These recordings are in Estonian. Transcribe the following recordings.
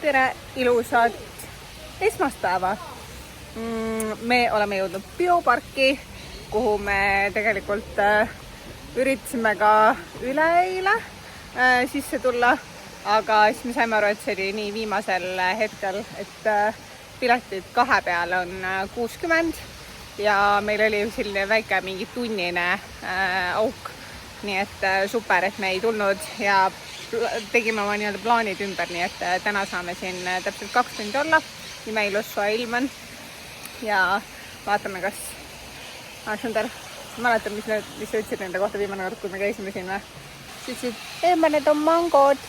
tere ilusat esmaspäeva. Me oleme jõudnud bioparki, kuhu me tegelikult üritasime ka üleeile sisse tulla, aga siis me saime aru, et see oli nii viimasel hetkel, et piletid 2 peale on 60 ja meil oli selline väike mingi tunnine auk, nii et super, et me ei tulnud ja tegime oma nii-öelda plaanid ümber, nii et täna saame siin täpselt 2 tundi olla, ime ilus soe ilm on ja vaatame, kas Sander, mäletan, mis sa ütlesid nende kohta viimane kord, kui me käisime siin või? Sa ütlesid, need on mangod.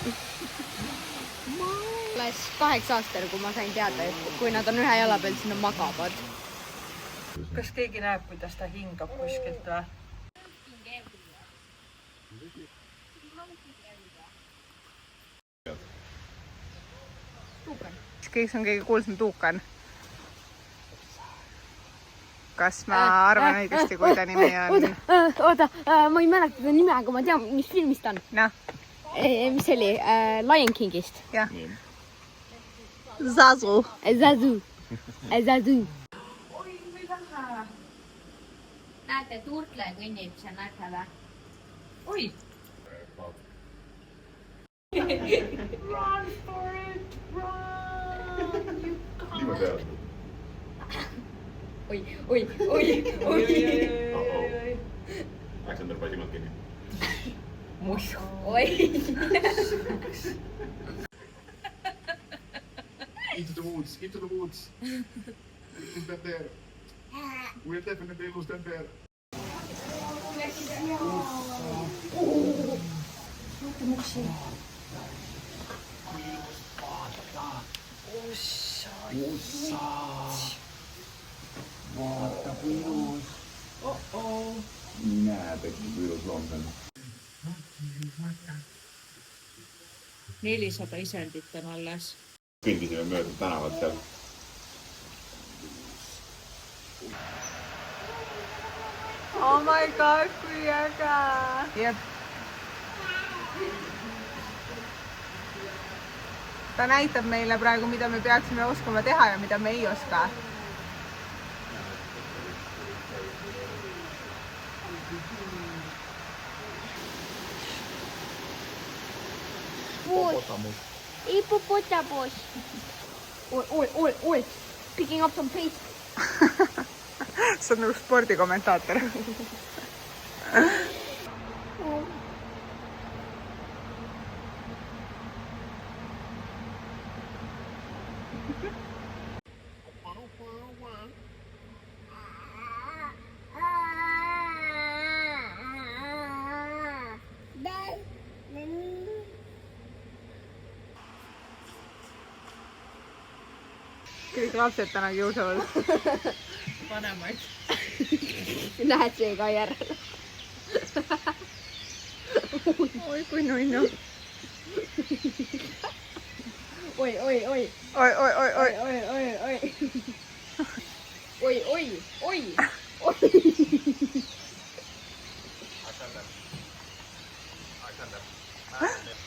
Alles 8 aastal, kui ma sain teada, et kui nad on ühe jala peal, siis nad magavad. Kas keegi näeb, kuidas ta hingab kuskilt või? Kes on kõige kuulsam tuukan? Kas ma arvan õigesti, kui ta nimi on? Oota, ma ei mäleta ta nime, aga ma tean, mis filmist ta on. Noh. Mis see oli? Lion Kingist. Jah. Zazu. Zazu. Näete, turtle kõnnib, see näete või? Oi! Run for it, run! Niimoodi ajad. Oi. Alexander pasimalt kinni. Muidu. Oi. Into the woods. Who's that there? We'll definitely lose them there. Vaata kuulus. Näed, äkki kuulus loomsen. 400 isendit on alles. Kõndisime mööda tänavat seal. Oh my god, kui äge! Jep. Ta näitab meile praegu, mida me peaksime oskama teha ja mida me ei oska. Hippopotamus. Oi. Picking up some pace. See on nagu spordikommentaator. Kõik lapsed täna kiusavad vanemaid. Näed see ka järele. Oi, kui nunnu. Oi.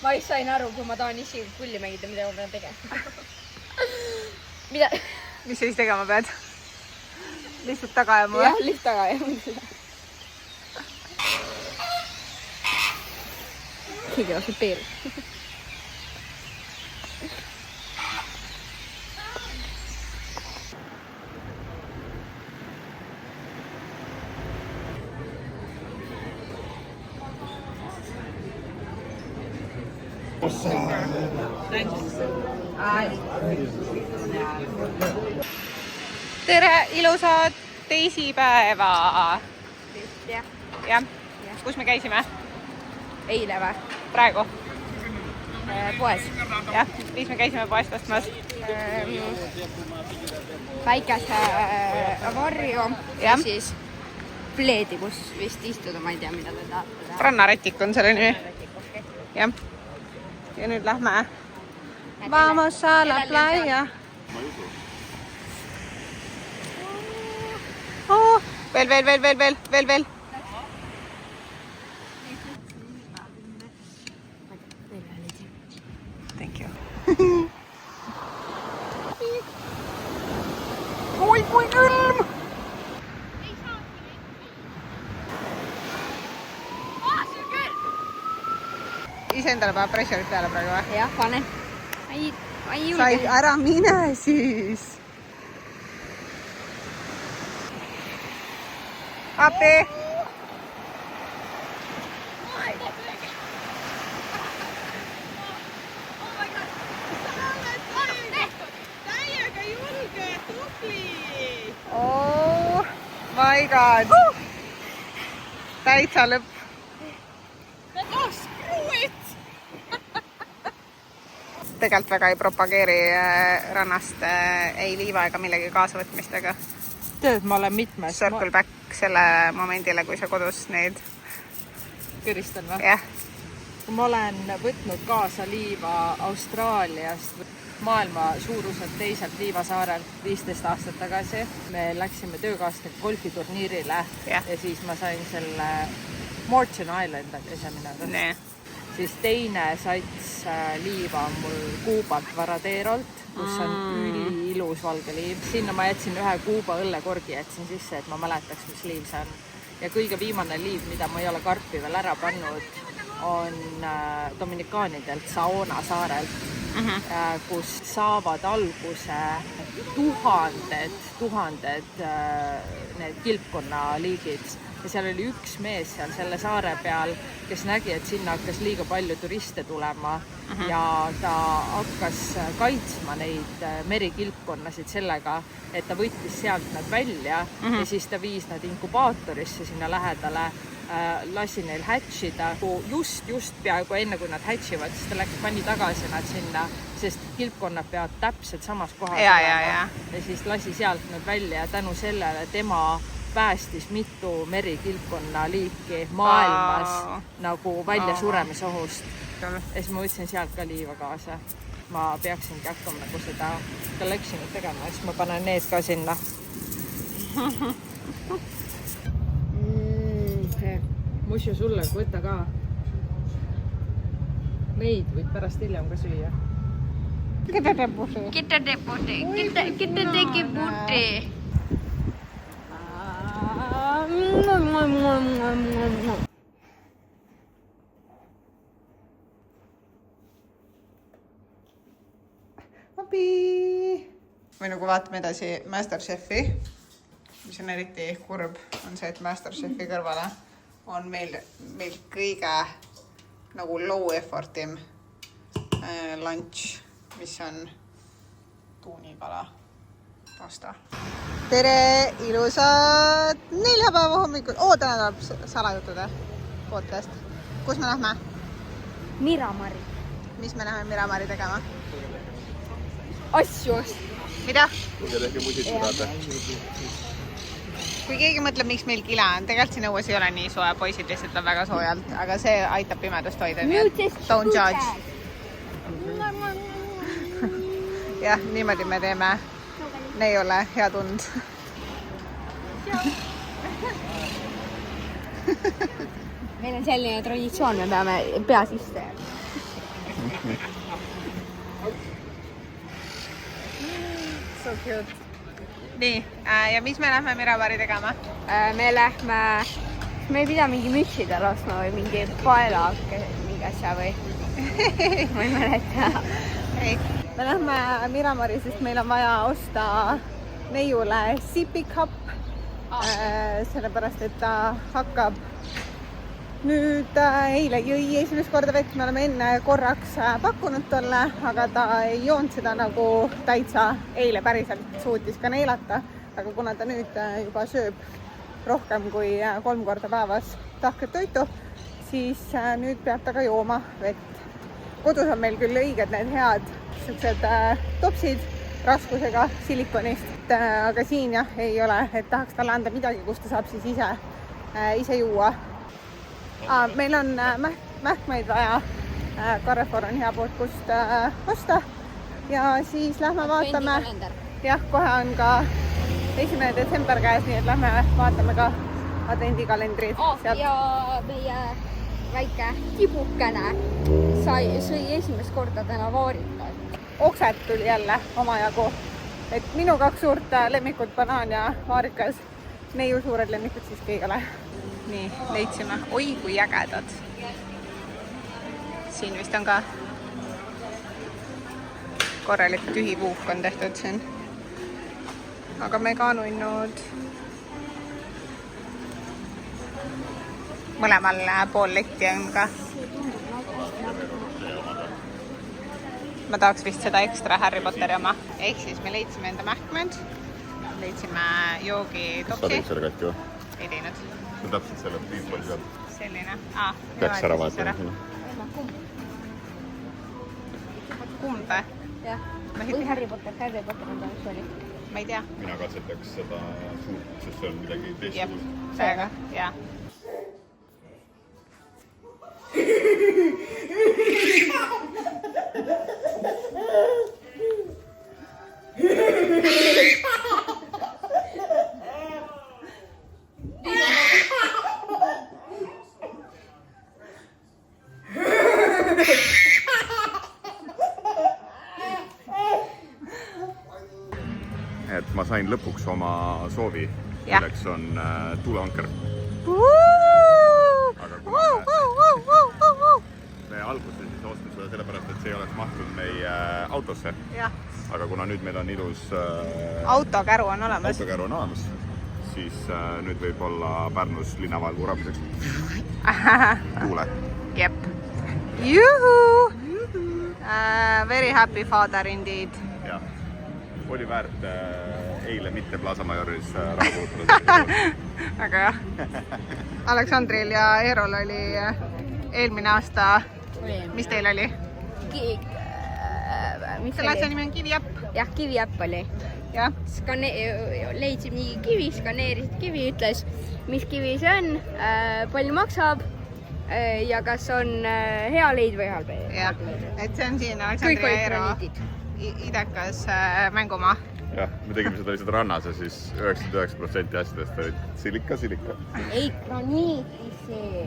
Ma ei sain aru, kui ma tahan isi kulli mängida, mida ma pean tegema. Mida? Mis sa siis tegema pead? Lihtsalt taga ajama? Jah, lihtsalt taga ajama. Keegi laseb peeri. Tere, ilusat teisipäeva! Jah. Kus me käisime? Eile või? Praegu? Poes. Jah, siis me käisime poest ostmas. Väikese varju ja siis pleedi, kus vist istuda, ma ei tea, mida te tahate teha. Rannarätik on selle nimi. Jah. Ja nüüd lähme. Vamos a la playa. Oh, veel. Thank you. endale paneb pressure'it peale praegu või? jah, pane. Ma ei Sai, julge. ära mine siis. Appi! Oh my god. Täitsa lõpp. Tegelikult väga ei propageeri rannast ei liiva ega millegi kaasavõtmist, aga tead, ma olen mitmes. circle back selle momendile, kui sa kodus neid. Kõristan või? Jah. Ma olen võtnud kaasa liiva Austraaliast, maailma suuruselt teiselt liivasaarelt 15 aastat tagasi. Me läksime töökaaslastega golfiturniirile ja siis ma sain selle Morton Island ise minna. Siis teine sats liiva on mul Kuubalt Varaderolt, kus on üliilus valge liiv. Sinna ma jätsin ühe Kuuba õllekorgi, jätsin sisse, et ma mäletaks, mis liiv see on. Ja kõige viimane liiv, mida ma ei ole karpi veel ära pannud, on Dominikaanidelt Saona saarelt, kus saavad alguse tuhanded need kilpkonnaliigid. Ja seal oli üks mees seal selle saare peal, kes nägi, et sinna hakkas liiga palju turiste tulema ja ta hakkas kaitsma neid merikilpkonnasid sellega, et ta võttis sealt nad välja ja siis ta viis nad inkubaatorisse sinna lähedale, lasi neil hatchida. Just peaaegu enne, kui nad hatchivad, siis ta pani tagasi nad sinna, sest kilpkonnad peavad täpselt samas kohas olema. Ja siis lasi sealt nad välja ja tänu sellele tema päästis mitu merikilpkonna liiki maailmas nagu välja suremisohust. Ja siis ma võtsin sealt ka liiva kaasa. Ma peaksingi hakkama nagu seda collection'it tegema, siis ma panen need ka sinna. Musju sulle, võta ka. Neid võid pärast hiljem ka süüa. Kita tegi puti. Abi! Või nagu vaatame edasi Masterchefi, mis on eriti kurb, on see, et Masterchefi kõrvale on meil kõige nagu low effortim lunch, mis on tuunikala pasta. Tere, ilusad neljapäeva hommikul. Täna tuleb salajuttude podcast. Kus me lähme? Miramari. Mis me lähme Miramari tegema? Asju. Mida? Ja tehke musid saada. Kui keegi mõtleb, miks meil kile on, tegelikult siin õues ei ole nii soe, poisid lihtsalt on väga soojalt, aga see aitab pimedust hoida, nii et don't judge. Jah, niimoodi me teeme neiule hea tund. Meil on selline traditsioon, me peame pea sisse. So cute. Nii, ja mis me lähme Miramari tegema? Me ei pida mingi mütsida laskma või mingi paela mingi asja või? Ma ei mäleta. Ei, me lähme Miramari, sest meil on vaja osta neiule sipi cup, sellepärast et ta hakkab nüüd eile jõi esimest korda vett, me oleme enne korraks pakkunud tolle, aga ta ei joonud seda nagu täitsa eile päriselt suutis ka neelata, aga kuna ta nüüd juba sööb rohkem kui 3 korda päevas tahket toitu, siis nüüd peab ta ka jooma vett. Kodus on meil küll õiged need head sellised topsid raskusega silikonist, aga siin jah ei ole, et tahaks talle anda midagi, kus ta saab siis ise juua. Meil on mähkmeid vaja, Carrefour on hea poolt, kust osta ja siis lähme vaatame, jah, kohe on ka 1. detsember käes, nii et lähme vaatame ka advendikalendrid sealt. Ja meie väike kibukene sõi esimest korda täna vaarikat. Oksed tuli jälle omajagu, et minu 2 suurt lemmikut, banaan ja vaarikas, neiu suured lemmikud siiski ei ole. Nii, leidsime. Oi, kui ägedad. siin vist on ka korralik tühi puuk on tehtud siin. Aga me ka nunnud mõlemal pool letti on ka. Ma tahaks vist seda ekstra Harry Potteri oma. Ehk siis me leidsime enda mähkmed. Leidsime joogitopsi. Sa tegid selle katki või? Ei teinud. See on täpselt selle piispool seal. Selline. Peaks ära vaatama. Kumb või? Jah. Või Harry Potter on ta, mis oli? Ma ei tea. Mina katsetaks seda suurt, sest see on midagi teistsugust. Seega, jah. Et ma sain lõpuks oma soovi, milleks on tuuleanker. Aga kuna me alguses siis ostame seda sellepärast, et see ei oleks mahtunud meie autosse. Aga kuna nüüd meil on ilus Autokäru on olemas. Siis nüüd võib olla Pärnus linnavahel vuramiseks. Tuule. Jep. Juhu! Very happy father indeed. Jah. Oli väärt eile mitte Plaza Majoris raha kulutada. Aga jah. Aleksandril ja Eerol oli eelmine aasta, mis teil oli? Selle asja nimi on Kiviäpp. Jah, Kiviäpp oli. Jah. Leidsime mingi kivi, skaneerisid kivi, ütles, mis kivi see on, palju maksab ja kas on hea leid või halb leid. Jah, et see on siin Aleksandri ja Eero idekas mängumaa. Jah, me tegime seda lihtsalt rannas ja siis 99% asjadest olid silika. Ei, graniiti see.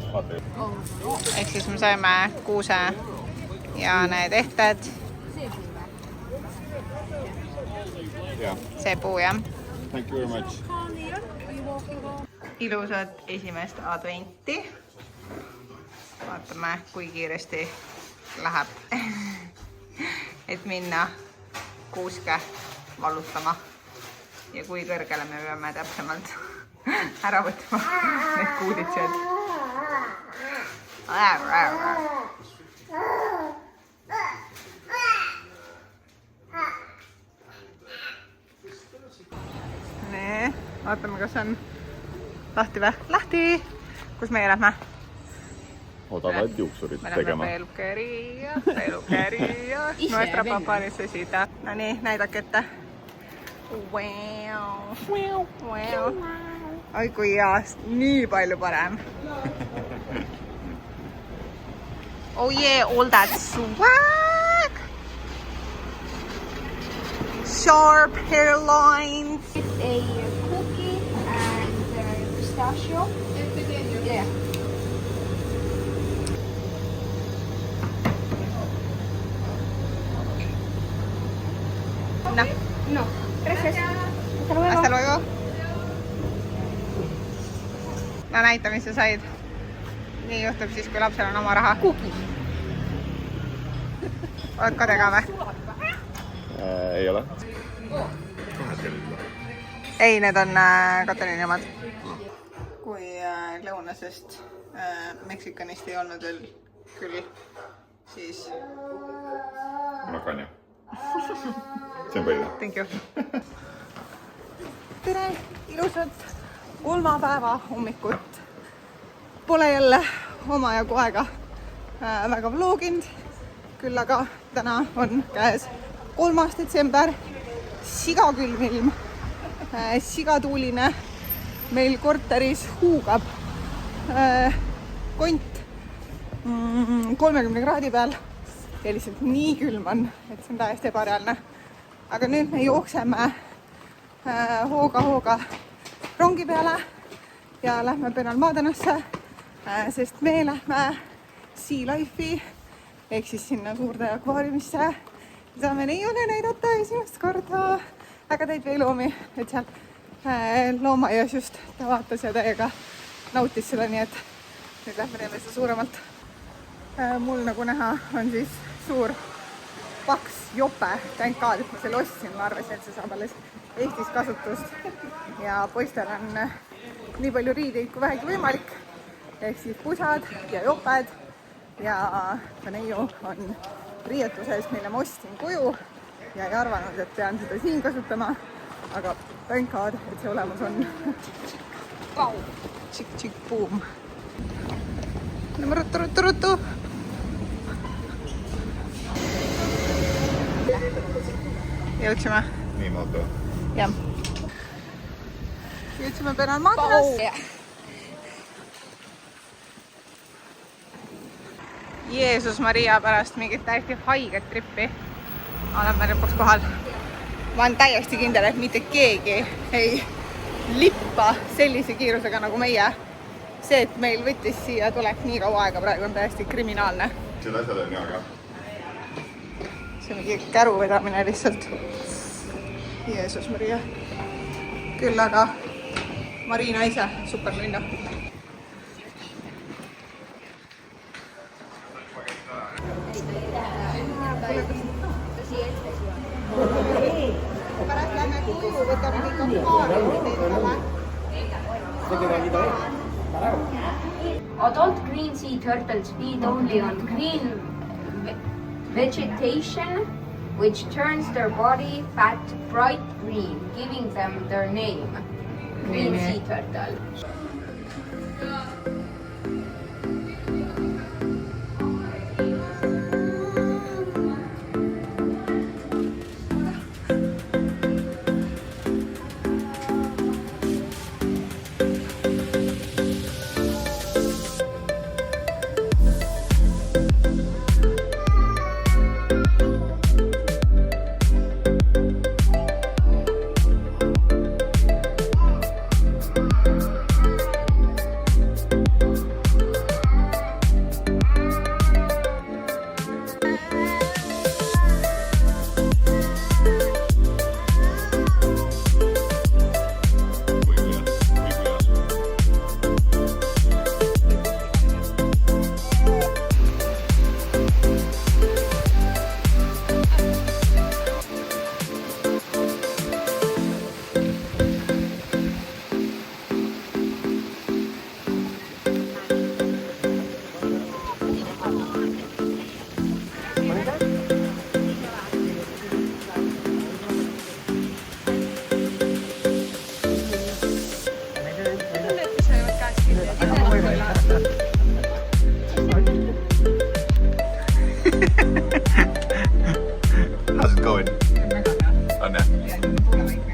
Ehk siis me saime kuuse ja need ehted. See puu, jah. Thank you very much. Ilusat esimest adventi. Vaatame, kui kiiresti läheb, et minna kuuske vallutama ja kui kõrgele me peame täpsemalt ära võtma need kuuditsed. Nee, vaatame, kas on lahti või? Lahti! Kus meie lähme? Odavad juuksurid tegema. Peluqueria. Nuestra papá necesita. No nii, näidake ette. Wow. Ai kui hea, nii palju parem. Oh yeah, all that swag. Sharp hairlines. It's a cookie and pistachio. Yeah. No, gracias. Hasta luego. No näita, mis sa said. Nii juhtub siis, kui lapsel on oma raha. Cookie. Oled kadega või? Ei ole. Ei, need on Katariini omad. Kui lõunasest Meksikanist ei olnud veel küll, siis... Mul on kanja. See on palju. Thank you. Tere, ilusat kolmapäeva hommikut. Pole jälle omajagu aega väga vloginud, küll aga täna on käes 3. detsember, sigakülm ilm, sigatuuline, meil korteris huugab kont 30 kraadi peal ja lihtsalt nii külm on, et see on täiesti ebareaalne. Aga nüüd me jookseme hooga rongi peale ja lähme Benalmadenosse, sest me lähme Sea Life'i ehk siis sinna suurde akvaariumisse. Saame neile näidata esimest korda ägedaid veeloomi, et seal loomaaias just ta vaatas ja täiega nautis seda, nii et nüüd lähme teeme seda suuremalt. mul nagu näha on siis suur paks jope, thank god, et ma selle ostsin, ma arvasin, et see saab alles Eestis kasutust ja poistel on nii palju riideid kui vähegi võimalik, ehk siis pusad ja joped ja ka neiu on riietuses, mille ma ostsin koju ja ei arvanud, et pean seda siin kasutama, aga thank god, et see olemas on. Tšik-tšik-boom. Ruttu-ruttu-ruttu. Jõudsime. Nii maata. Jah. Jõudsime Benalmádras. Jeesus Maria, pärast mingit täiesti haiget trippi oleme lõpuks kohal. Ma olen täiesti kindel, et mitte keegi ei lippa sellise kiirusega nagu meie. See, et meil võttis siia tulek nii kaua aega, praegu on täiesti kriminaalne. Selle asjad on hea ka. See on mingi käru vedamine lihtsalt. Jeesus Maria. Küll aga Marina ise, superlinna. Pärast lähme kuju, võtame kõik akvaariumid. Adult green sea turtles feed only on green vegetation, which turns their body fat bright green, giving them their name, green sea turtle. How's it going? On there.